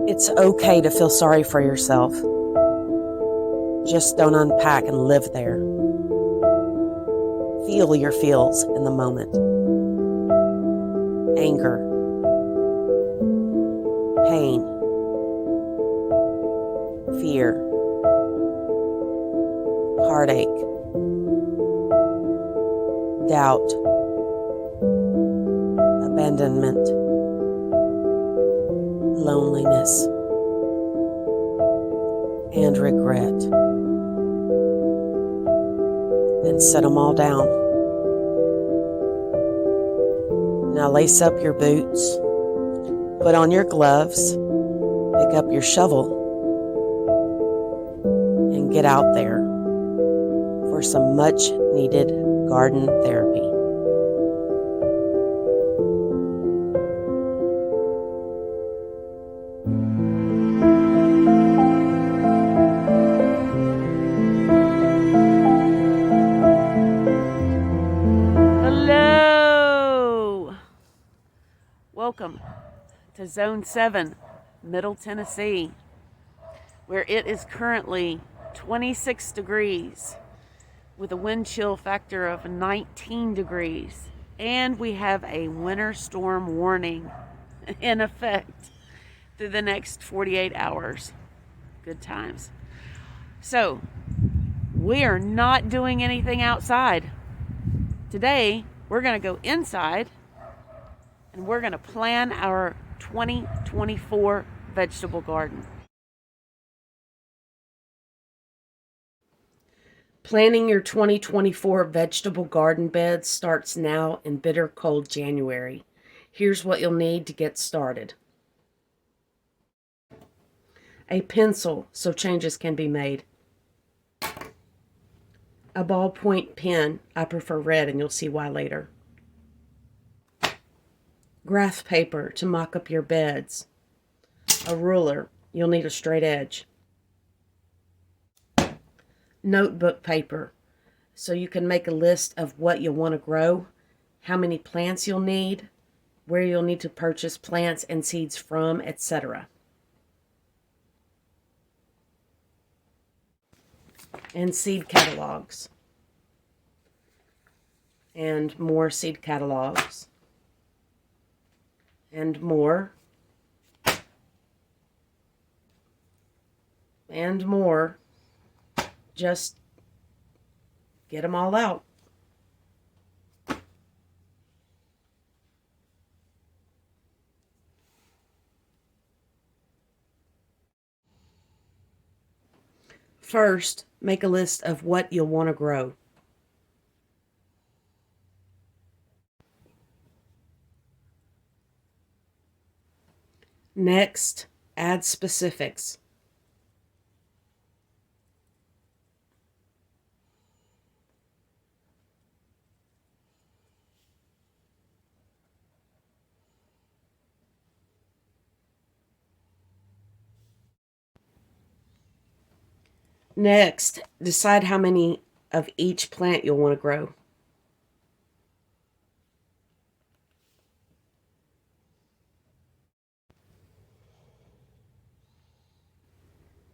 It's okay to feel sorry for yourself. Just don't unpack and live there. Feel your feels in the moment. Anger, pain, fear, heartache, doubt, abandonment, loneliness, and regret. And set them all down. Now lace up your boots, put on your gloves, pick up your shovel, and get out there for some much needed garden therapy. Hello! Welcome to Zone 7, Middle Tennessee, where it is currently 26 degrees with a wind chill factor of 19 degrees. And we have a winter storm warning in effect through the next 48 hours. Good times. So, we are not doing anything outside. Today, we're going to go inside and we're going to plan our 2024 vegetable garden. Planning your 2024 vegetable garden beds starts now in bitter cold January. Here's what you'll need to get started. A pencil so changes can be made. A ballpoint pen, I prefer red and you'll see why later. Graph paper to mock up your beds. A ruler, you'll need a straight edge. Notebook paper, so you can make a list of what you'll want to grow, how many plants you'll need, where you'll need to purchase plants and seeds from, etc. And seed catalogs. And more seed catalogs. And more. And more. Just get them all out. First, make a list of what you'll want to grow. Next, add specifics. Next, decide how many of each plant you'll want to grow.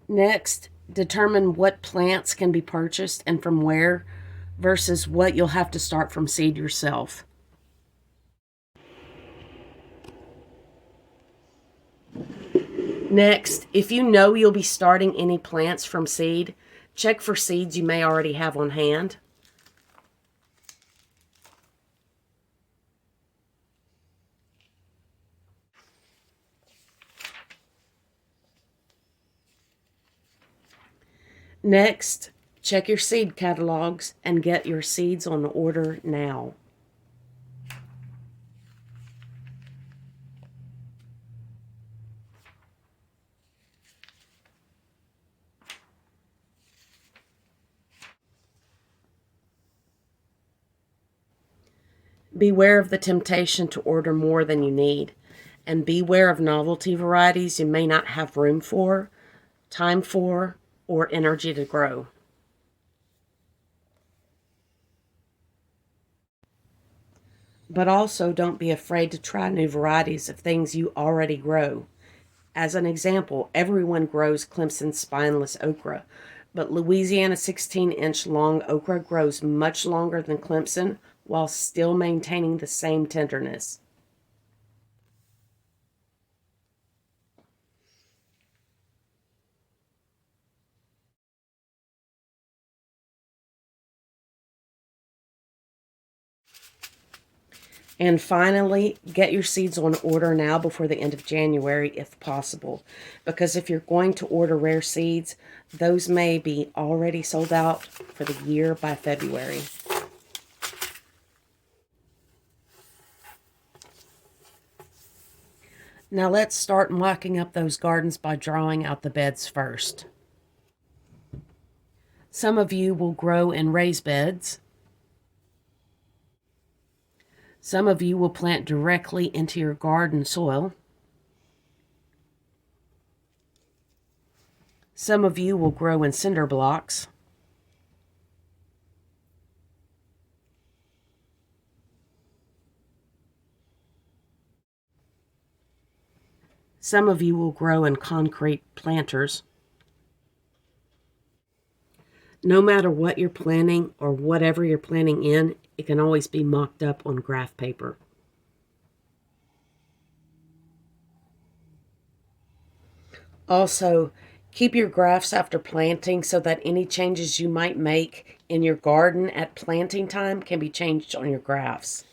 Next, determine what plants can be purchased and from where versus what you'll have to start from seed yourself. Next, if you know you'll be starting any plants from seed, check for seeds you may already have on hand. Next, check your seed catalogs and get your seeds on order now. Beware of the temptation to order more than you need, and beware of novelty varieties you may not have room for, time for, or energy to grow. But also don't be afraid to try new varieties of things you already grow. As an example, everyone grows Clemson spineless okra, but Louisiana 16-inch long okra grows much longer than Clemson while still maintaining the same tenderness. And finally, get your seeds on order now before the end of January if possible. Because if you're going to order rare seeds, those may be already sold out for the year by February. Now let's start mocking up those gardens by drawing out the beds first. Some of you will grow in raised beds. Some of you will plant directly into your garden soil. Some of you will grow in cinder blocks. Some of you will grow in concrete planters. No matter what you're planting or whatever you're planting in, it can always be mocked up on graph paper. Also, keep your graphs after planting so that any changes you might make in your garden at planting time can be changed on your graphs.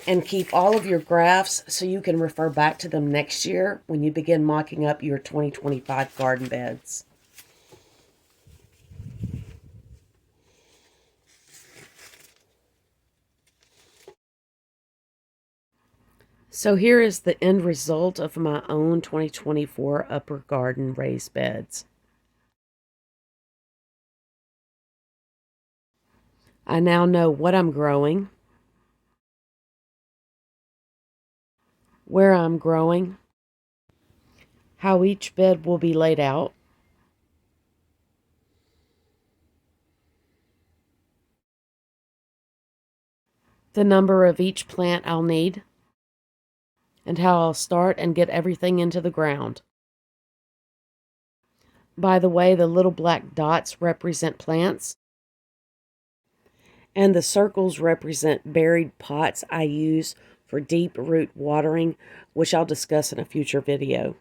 And keep all of your graphs so you can refer back to them next year when you begin mocking up your 2025 garden beds. So here is the end result of my own 2024 upper garden raised beds. I now know what I'm growing, where I'm growing, how each bed will be laid out, the number of each plant I'll need, and how I'll start and get everything into the ground. By the way, the little black dots represent plants, and the circles represent buried pots I use for deep root watering, which I'll discuss in a future video.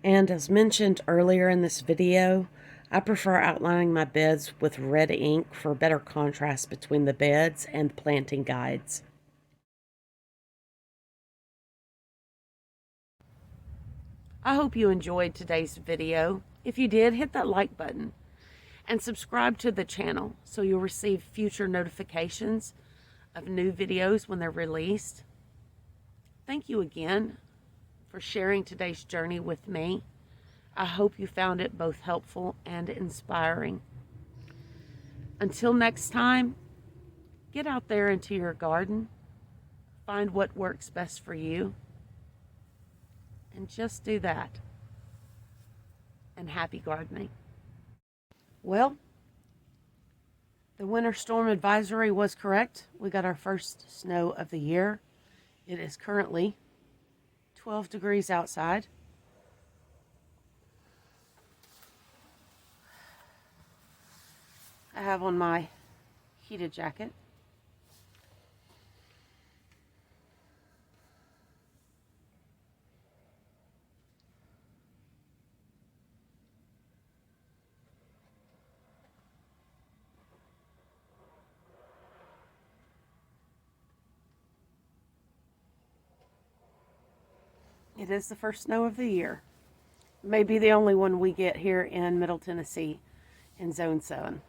And as mentioned earlier in this video, I prefer outlining my beds with red ink for better contrast between the beds and planting guides. I hope you enjoyed today's video. If you did, hit that like button and subscribe to the channel so you'll receive future notifications of new videos when they're released. Thank you again for sharing today's journey with me. I hope you found it both helpful and inspiring. Until next time, get out there into your garden, find what works best for you, and just do that. And happy gardening. Well, the winter storm advisory was correct. We got our first snow of the year. It is currently 12 degrees outside. I have on my heated jacket. It is the first snow of the year. Maybe the only one we get here in Middle Tennessee in Zone 7.